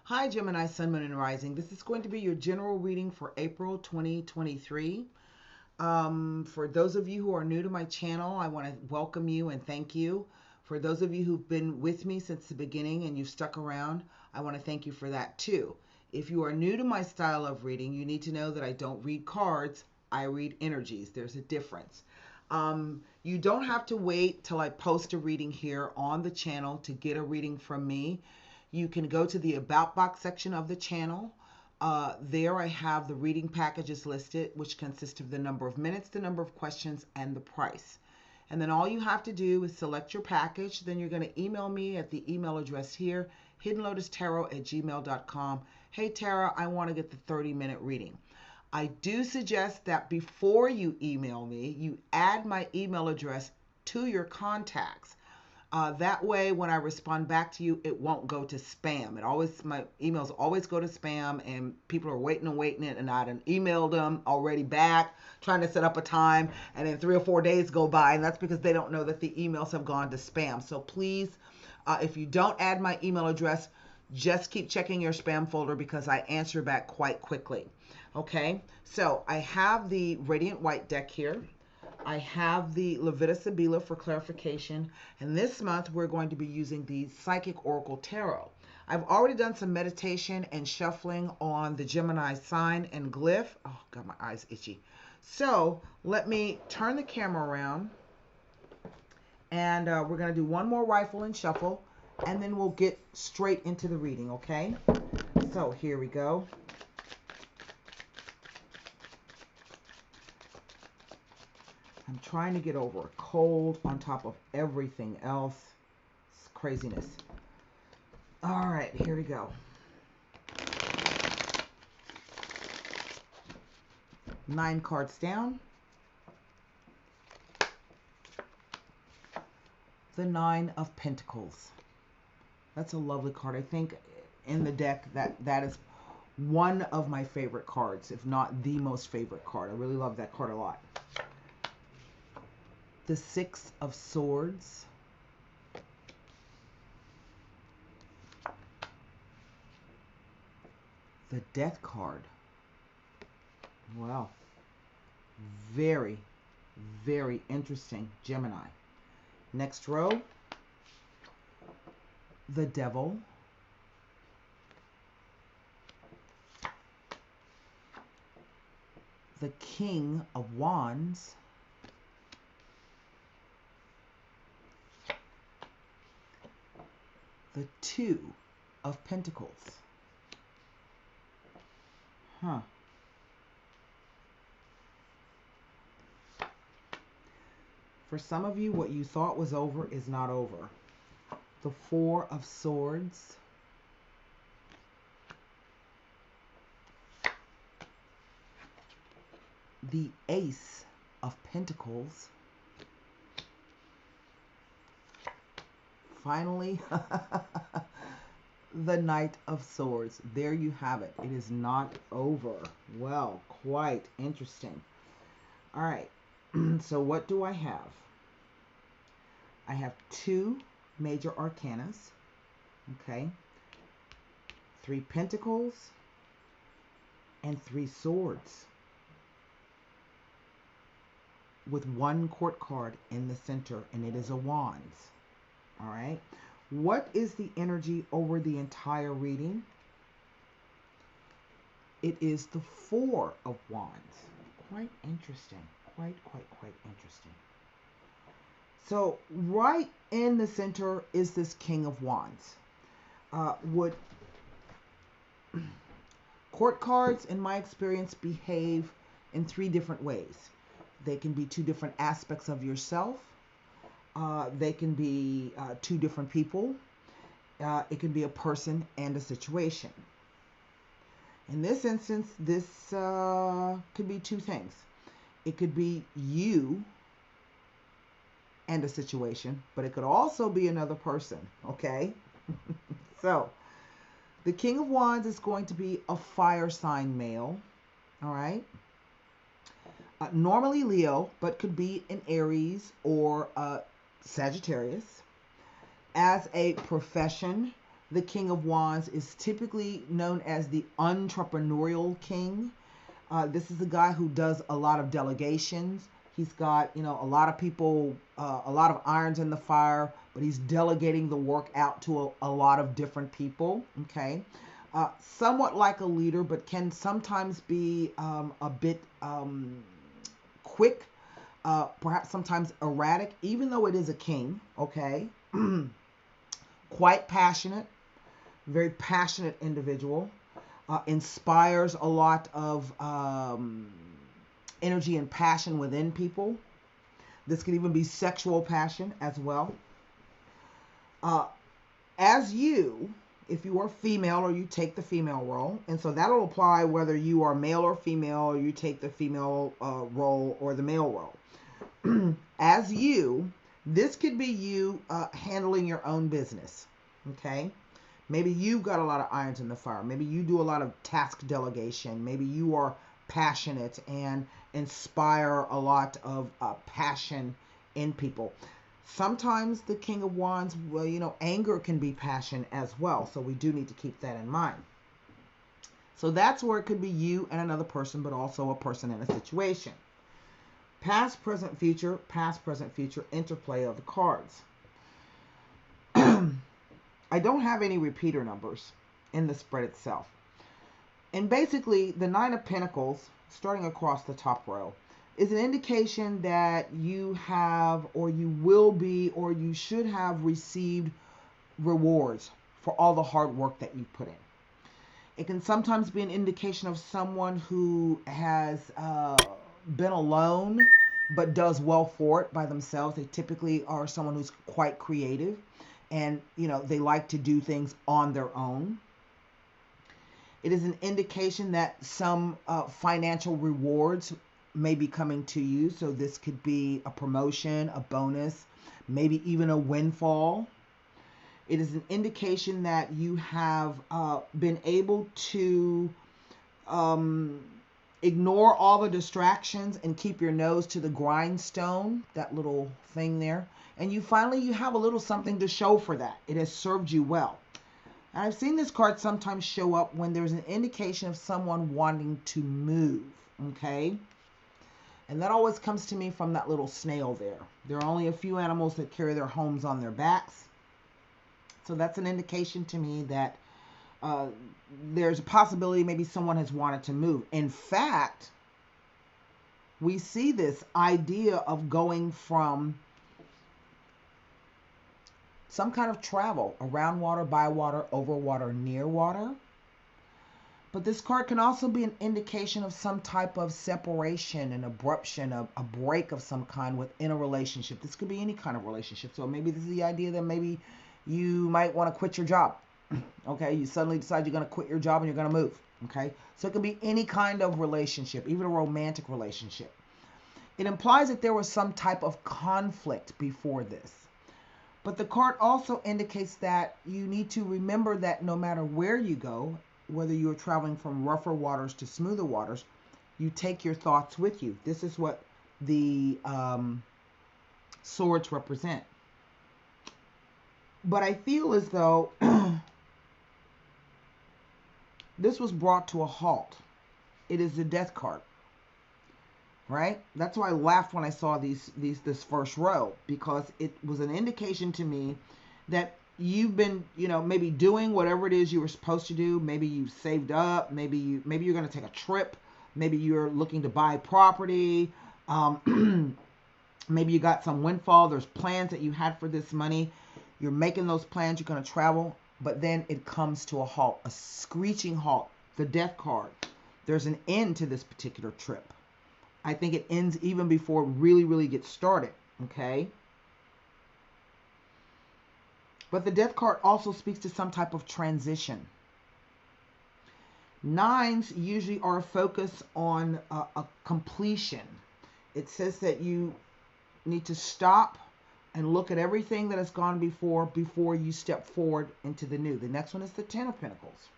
Hi, Gemini, Sun, Moon, and Rising. This is going to be your general reading for April 2023. For those of you who are new to my channel, I want to welcome you and thank you. For those of you who've been with me since the beginning and you've stuck around, I want to thank you for that too. If you are new to my style of reading, you need to know that I don't read cards, I read energies. There's a difference. You don't have to wait till I post a reading here on the channel to get a reading from me. You can go to the About Box section of the channel. There I have the reading packages listed, which consist of the number of minutes, the number of questions, and the price. And then all you have to do is select your package. Then you're going to email me at the email address here, hiddenlotustarot@gmail.com. Hey, Tara, I want to get the 30-minute reading. I do suggest that before you email me, you add my email address to your contacts. That way, when I respond back to you, it won't go to spam. My emails always go to spam, and people are waiting, and I done emailed them already back, trying to set up a time, and then 3 or 4 days go by, and that's because they don't know that the emails have gone to spam. So please, if you don't add my email address, just keep checking your spam folder because I answer back quite quickly. Okay, so I have the Radiant White deck here. I have the Levita Sibila for clarification, and this month we're going to be using the Psychic Oracle Tarot. I've already done some meditation and shuffling on the Gemini sign and glyph. Oh, God, my eyes itchy. So let me turn the camera around, and we're going to do one more rifle and shuffle, and then we'll get straight into the reading, okay? So here we go. I'm trying to get over a cold on top of everything else. It's craziness. All right, here we go. 9 cards down. The 9 of Pentacles. That's a lovely card. I think in the deck that is one of my favorite cards, if not the most favorite card. I really love that card a lot. The 6 of Swords. The Death card. Wow. Very, very interesting, Gemini. Next row. The Devil. The King of Wands. The 2 of Pentacles. Huh. For some of you, what you thought was over is not over. The 4 of Swords. The Ace of Pentacles. Finally, the Knight of Swords. There you have it. It is not over. Well, quite interesting. All right. So what do I have? I have 2 major arcanas. Okay. 3 pentacles and 3 swords, with 1 court card in the center, and it is a wands. All right. What is the energy over the entire reading? It is the 4 of Wands. Quite interesting. Quite interesting. So right in the center is this King of Wands. Court cards, in my experience, behave in 3 different ways. They can be 2 different aspects of yourself. They can be 2 different people. It can be a person and a situation. In this instance, this could be 2 things. It could be you and a situation, but it could also be another person, okay? So, the King of Wands is going to be a fire sign male, all right? Normally Leo, but could be an Aries or Sagittarius. As a profession, the King of Wands is typically known as the entrepreneurial king. This is a guy who does a lot of delegations. He's got, a lot of people, a lot of irons in the fire, but he's delegating the work out to a lot of different people. Okay. Somewhat like a leader, but can sometimes be a bit quick, perhaps sometimes erratic, even though it is a king. Okay. Quite passionate, very passionate individual. Inspires a lot of energy and passion within people. This could even be sexual passion as well. As you, if you are female or you take the female role, and so that'll apply whether you are male or female, or you take the female role or the male role. As you, this could be you handling your own business. Okay. Maybe you've got a lot of irons in the fire. Maybe you do a lot of task delegation. Maybe you are passionate and inspire a lot of passion in people. Sometimes the King of Wands, well, anger can be passion as well. So we do need to keep that in mind. So that's where it could be you and another person, but also a person in a situation. Past, present, future, interplay of the cards. I don't have any repeater numbers in the spread itself. And basically, the Nine of Pentacles, starting across the top row, is an indication that you have, or you will be, or you should have received rewards for all the hard work that you've put in. It can sometimes be an indication of someone who has been alone, but does well for it by themselves. They typically are someone who's quite creative. And, they like to do things on their own. It is an indication that some financial rewards may be coming to you. So this could be a promotion, a bonus, maybe even a windfall. It is an indication that you have been able to ignore all the distractions and keep your nose to the grindstone, that little thing there. And you have a little something to show for that. It has served you well. And I've seen this card sometimes show up when there's an indication of someone wanting to move. Okay. And that always comes to me from that little snail there. There are only a few animals that carry their homes on their backs. So that's an indication to me that there's a possibility maybe someone has wanted to move. In fact, we see this idea of going from some kind of travel, around water, by water, over water, near water. But this card can also be an indication of some type of separation, an abruption, a break of some kind within a relationship. This could be any kind of relationship. So maybe this is the idea that maybe you might want to quit your job. Okay, you suddenly decide you're going to quit your job and you're going to move. Okay, so it could be any kind of relationship, even a romantic relationship. It implies that there was some type of conflict before this. But the card also indicates that you need to remember that no matter where you go, whether you're traveling from rougher waters to smoother waters, you take your thoughts with you. This is what the swords represent. But I feel as though this was brought to a halt. It is the Death card. Right? That's why I laughed when I saw this first row, because it was an indication to me that you've been, maybe doing whatever it is you were supposed to do. Maybe you saved up. Maybe you're going to take a trip. Maybe you're looking to buy property. Maybe you got some windfall. There's plans that you had for this money. You're making those plans. You're going to travel, but then it comes to a halt, a screeching halt. The Death card. There's an end to this particular trip. I think it ends even before it really, really gets started. Okay. But the Death card also speaks to some type of transition. Nines usually are a focus on a completion. It says that you need to stop and look at everything that has gone before you step forward into the new. The next one is the Ten of Pentacles.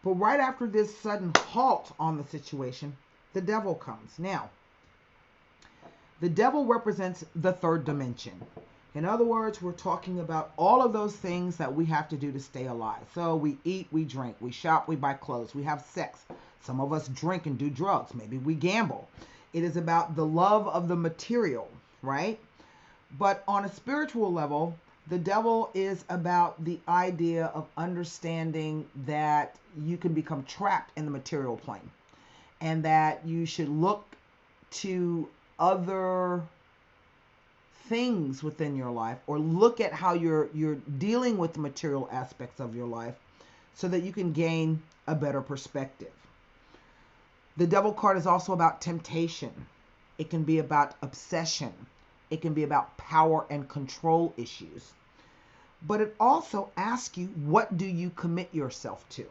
But right after this sudden halt on the situation, the Devil comes. Now, the Devil represents the third dimension. In other words, we're talking about all of those things that we have to do to stay alive. So we eat, we drink, we shop, we buy clothes, we have sex. Some of us drink and do drugs. Maybe we gamble. It is about the love of the material, right? But on a spiritual level, the devil is about the idea of understanding that you can become trapped in the material plane and that you should look to other things within your life, or look at how you're dealing with the material aspects of your life so that you can gain a better perspective. The devil card is also about temptation. It can be about obsession. It can be about power and control issues. But it also asks you, what do you commit yourself to?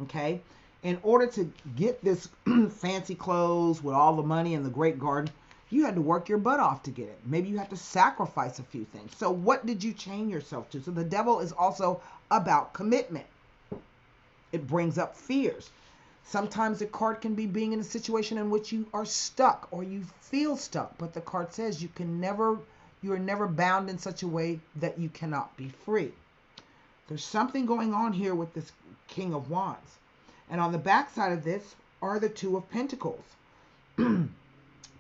Okay? In order to get this fancy clothes with all the money and the great garden, you had to work your butt off to get it. Maybe you had to sacrifice a few things. So what did you chain yourself to? So the devil is also about commitment. It brings up fears. Sometimes the card can be being in a situation in which you are stuck or you feel stuck, but the card says you are never bound in such a way that you cannot be free. There's something going on here with this King of Wands. And on the back side of this are the Two of Pentacles.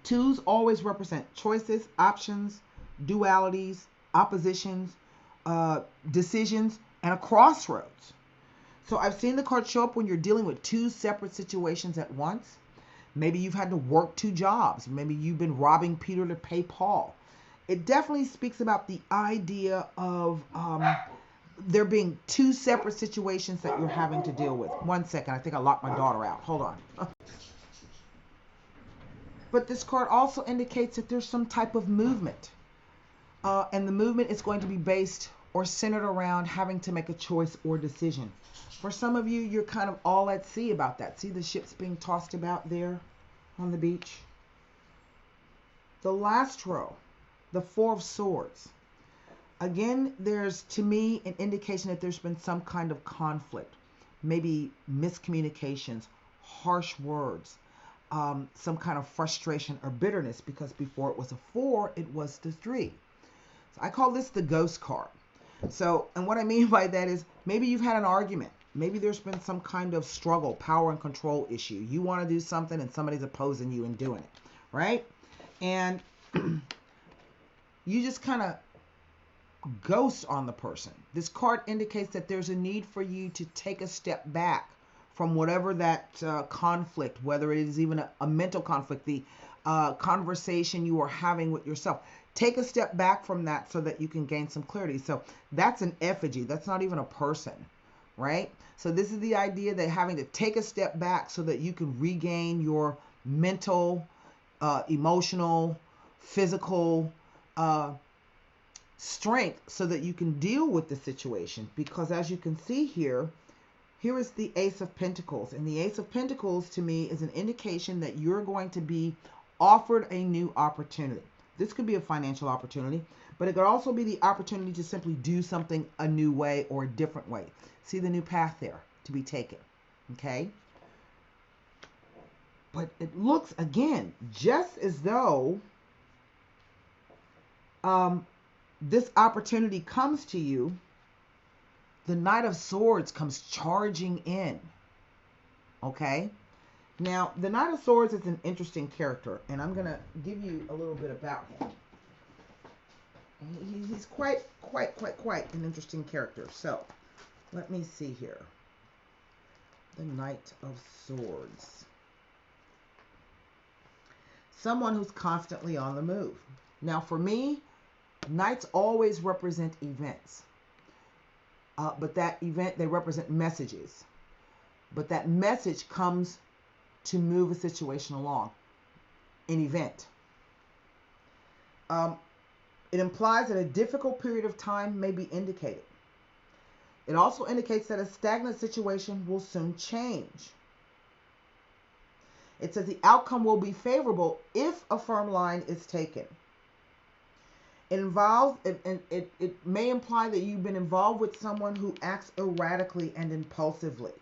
Twos always represent choices, options, dualities, oppositions, decisions, and a crossroads. So I've seen the card show up when you're dealing with two separate situations at once. Maybe you've had to work two jobs. Maybe you've been robbing Peter to pay Paul. It definitely speaks about the idea of there being two separate situations that you're having to deal with. 1 second, I think I locked my daughter out. Hold on. But this card also indicates that there's some type of movement. And the movement is going to be based or centered around having to make a choice or decision. For some of you, you're kind of all at sea about that. See the ships being tossed about there on the beach? The last row, the Four of Swords. Again, there's, to me, an indication that there's been some kind of conflict. Maybe miscommunications, harsh words, some kind of frustration or bitterness, because before it was a 4, it was the 3. So I call this the ghost card. So, and what I mean by that is maybe you've had an argument. Maybe there's been some kind of struggle, power and control issue. You want to do something and somebody's opposing you in doing it, right? And you just kind of ghost on the person. This card indicates that there's a need for you to take a step back from whatever that conflict, whether it is even a mental conflict, the conversation you are having with yourself. Take a step back from that so that you can gain some clarity. So that's an effigy. That's not even a person, right? So this is the idea that having to take a step back so that you can regain your mental, emotional, physical strength so that you can deal with the situation. Because as you can see here, here is the Ace of Pentacles. And the Ace of Pentacles to me is an indication that you're going to be offered a new opportunity. This could be a financial opportunity, but it could also be the opportunity to simply do something a new way or a different way. See the new path there to be taken, okay? But it looks, again, just as though this opportunity comes to you. The Knight of Swords comes charging in, okay? Now, the Knight of Swords is an interesting character, and I'm going to give you a little bit about him. He's quite an interesting character. So, let me see here. The Knight of Swords. Someone who's constantly on the move. Now, for me, Knights always represent events. But that event, they represent messages. But that message comes to move a situation along, an event. It implies that a difficult period of time may be indicated. It also indicates that a stagnant situation will soon change. It says the outcome will be favorable if a firm line is taken. It may imply that you've been involved with someone who acts erratically and impulsively.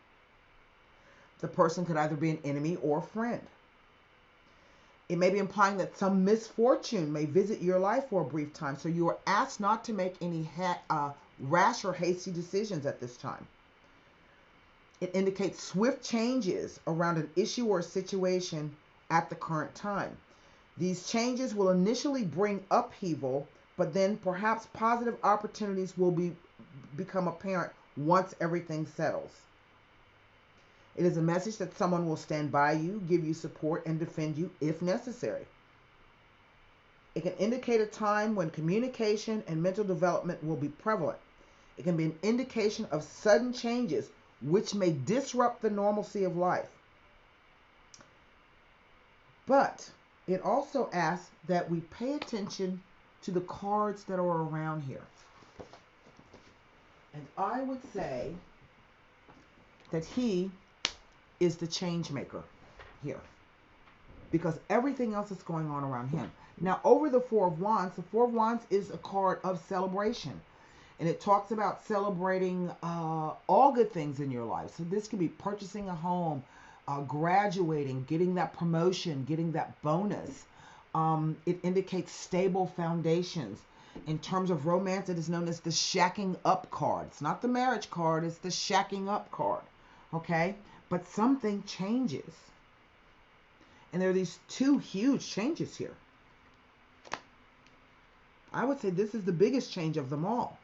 The person could either be an enemy or a friend. It may be implying that some misfortune may visit your life for a brief time. So you are asked not to make any rash or hasty decisions at this time. It indicates swift changes around an issue or a situation at the current time. These changes will initially bring upheaval, but then perhaps positive opportunities will become apparent once everything settles. It is a message that someone will stand by you, give you support, and defend you if necessary. It can indicate a time when communication and mental development will be prevalent. It can be an indication of sudden changes which may disrupt the normalcy of life. But it also asks that we pay attention to the cards that are around here. And I would say that he is the change maker here, because everything else is going on around him. Now, over the Four of Wands, the Four of Wands is a card of celebration. And it talks about celebrating all good things in your life. So this could be purchasing a home, graduating, getting that promotion, getting that bonus. It indicates stable foundations. In terms of romance, it is known as the shacking up card. It's not the marriage card, it's the shacking up card. Okay? But something changes. And there are these two huge changes here. I would say this is the biggest change of them all.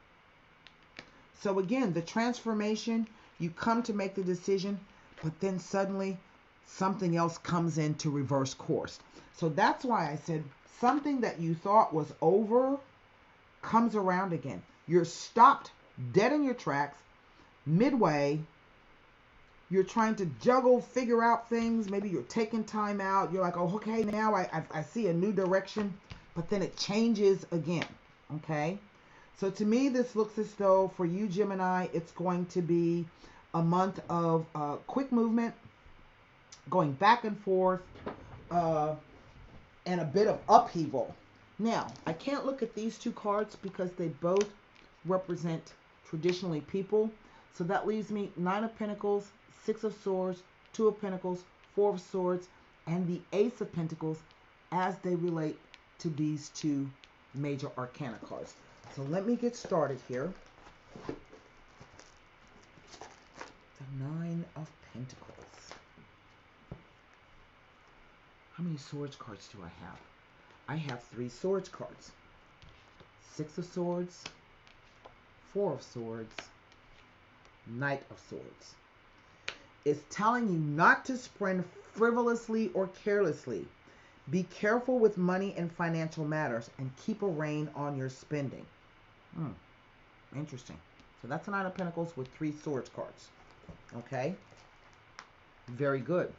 So again, the transformation, you come to make the decision, but then suddenly something else comes in to reverse course. So that's why I said something that you thought was over comes around again. You're stopped dead in your tracks, midway. You're trying to juggle, figure out things. Maybe you're taking time out. You're like, oh, okay, now I see a new direction, but then it changes again, okay? So to me, this looks as though for you, Gemini, it's going to be a month of quick movement, going back and forth, and a bit of upheaval. Now, I can't look at these two cards because they both represent traditionally people. So that leaves me Nine of Pentacles, Six of Swords, Two of Pentacles, Four of Swords, and the Ace of Pentacles as they relate to these two major arcana cards. So let me get started here. The Nine of Pentacles. How many Swords cards do I have? I have 3 Swords cards. Six of Swords, Four of Swords, Knight of Swords. It's telling you not to spend frivolously or carelessly. Be careful with money and financial matters and keep a rein on your spending. Interesting. So that's a Nine of Pentacles with 3 Swords cards. Okay. Very good.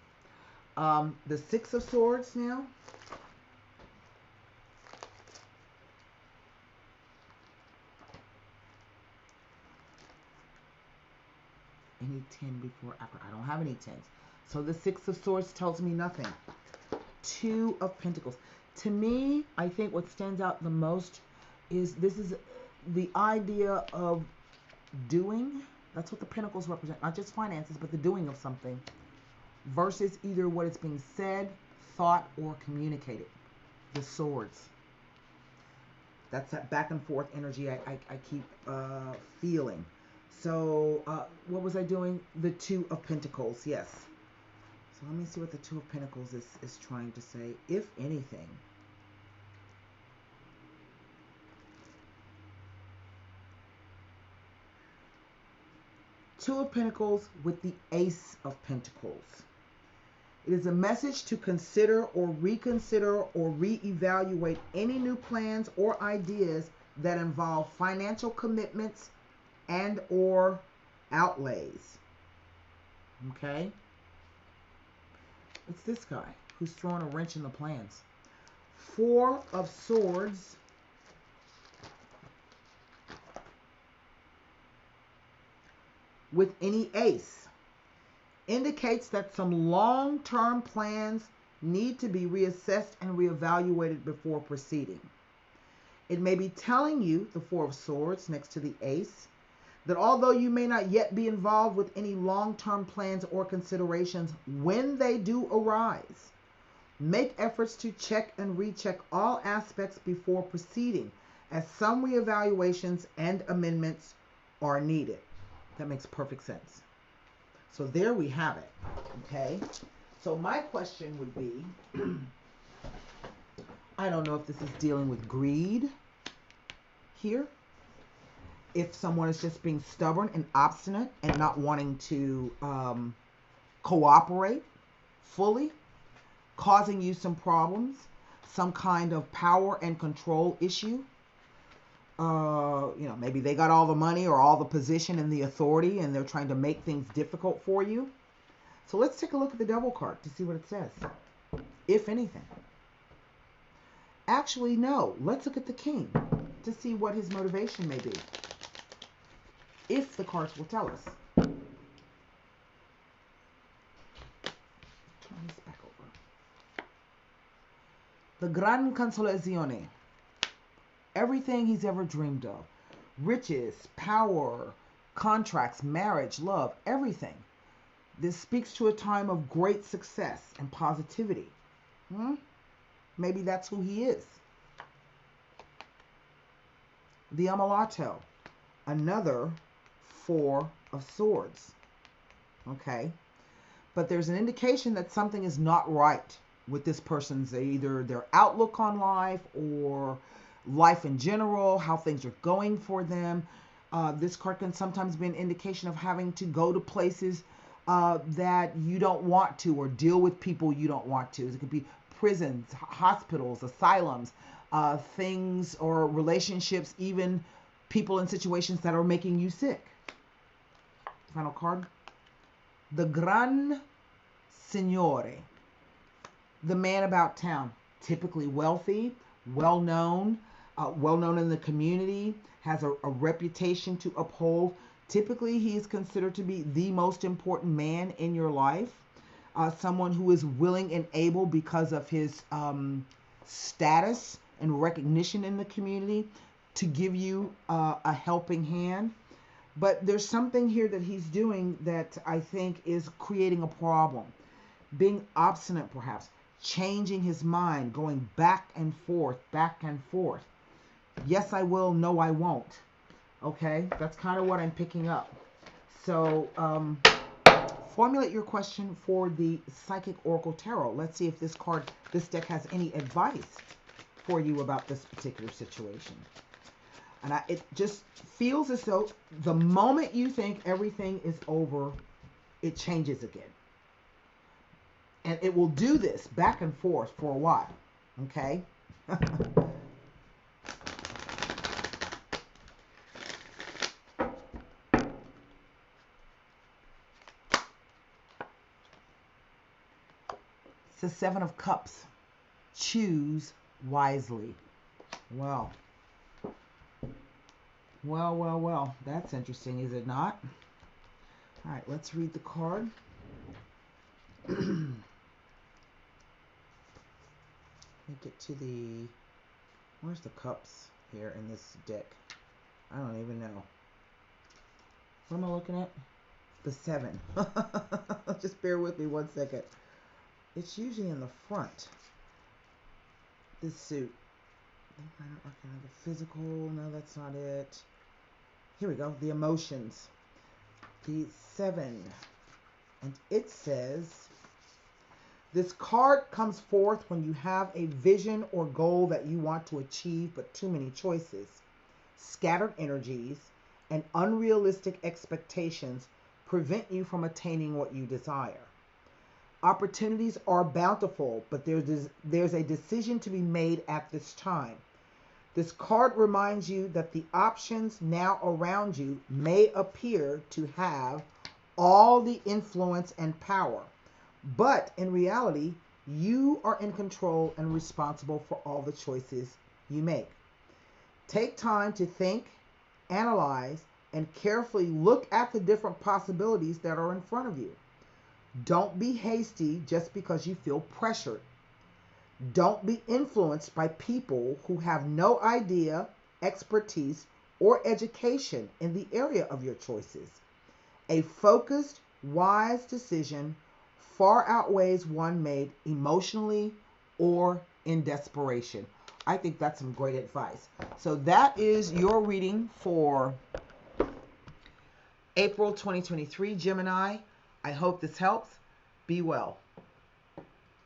The Six of Swords now. Any 10 before, after? I don't have any 10s. So the Six of Swords tells me nothing. Two of Pentacles. To me, I think what stands out the most is this is the idea of doing. That's what the Pentacles represent. Not just finances, but the doing of something. Versus either what is being said, thought, or communicated. The Swords. That's that back and forth energy I keep feeling. So, what was I doing? The Two of Pentacles, yes. So let me see what the Two of Pentacles is trying to say, if anything. Two of Pentacles with the Ace of Pentacles. It is a message to consider or reconsider or reevaluate any new plans or ideas that involve financial commitments and or outlays. Okay? It's this guy who's throwing a wrench in the plans. Four of Swords. With any ace. Indicates that some long-term plans need to be reassessed and reevaluated before proceeding. It may be telling you, the Four of Swords next to the ace, that although you may not yet be involved with any long-term plans or considerations, when they do arise, Make efforts to check and recheck all aspects before proceeding, as some reevaluations and amendments are needed. That makes perfect sense. So there we have it. Okay. So my question would be, I don't know if this is dealing with greed here. If someone is just being stubborn and obstinate and not wanting to cooperate fully, causing you some problems, some kind of power and control issue. Maybe they got all the money or all the position and the authority and they're trying to make things difficult for you. So let's take a look at the Devil card to see what it says, if anything. Actually, no. Let's look at the King to see what his motivation may be, if the cards will tell us. Turn this back over. The Gran Consolazione. Everything he's ever dreamed of. Riches, power, contracts, marriage, love, everything. This speaks to a time of great success and positivity. Maybe that's who he is. The Ammalato. Another Four of Swords. Okay. But there's an indication that something is not right with this person's, either their outlook on life or life in general, how things are going for them. This card can sometimes be an indication of having to go to places that you don't want to, or deal with people you don't want to. It could be prisons, hospitals, asylums, things or relationships, even people in situations that are making you sick. Final card. The Gran Signore. The man about town. Typically wealthy, well-known in the community, has a reputation to uphold. Typically, he is considered to be the most important man in your life. Someone who is willing and able, because of his status and recognition in the community, to give you a helping hand. But there's something here that he's doing that I think is creating a problem. Being obstinate, perhaps. Changing his mind, going back and forth, back and forth. Yes, I will. No, I won't. Okay, that's kind of what I'm picking up. So formulate your question for the Psychic Oracle Tarot. Let's see if this deck has any advice for you about this particular situation. And it just feels as though the moment you think everything is over, it changes again. And it will do this back and forth for a while. Okay? It's the Seven of Cups. Choose wisely. Well. That's interesting, is it not? All right, let's read the card. Let me get to the... Where's the cups here in this deck? I don't even know. What am I looking at? The 7. Just bear with me 1 second. It's usually in the front. This suit. The physical. No, that's not it. Here we go. The emotions. The 7. And it says, this card comes forth when you have a vision or goal that you want to achieve, but too many choices, scattered energies, and unrealistic expectations prevent you from attaining what you desire. Opportunities are bountiful, but there's a decision to be made at this time. This card reminds you that the options now around you may appear to have all the influence and power, but in reality, you are in control and responsible for all the choices you make. Take time to think, analyze, and carefully look at the different possibilities that are in front of you. Don't be hasty just because you feel pressured. Don't be influenced by people who have no idea, expertise, or education in the area of your choices. A focused, wise decision far outweighs one made emotionally or in desperation. I think that's some great advice. So that is your reading for April 2023, Gemini. I hope this helps. Be well.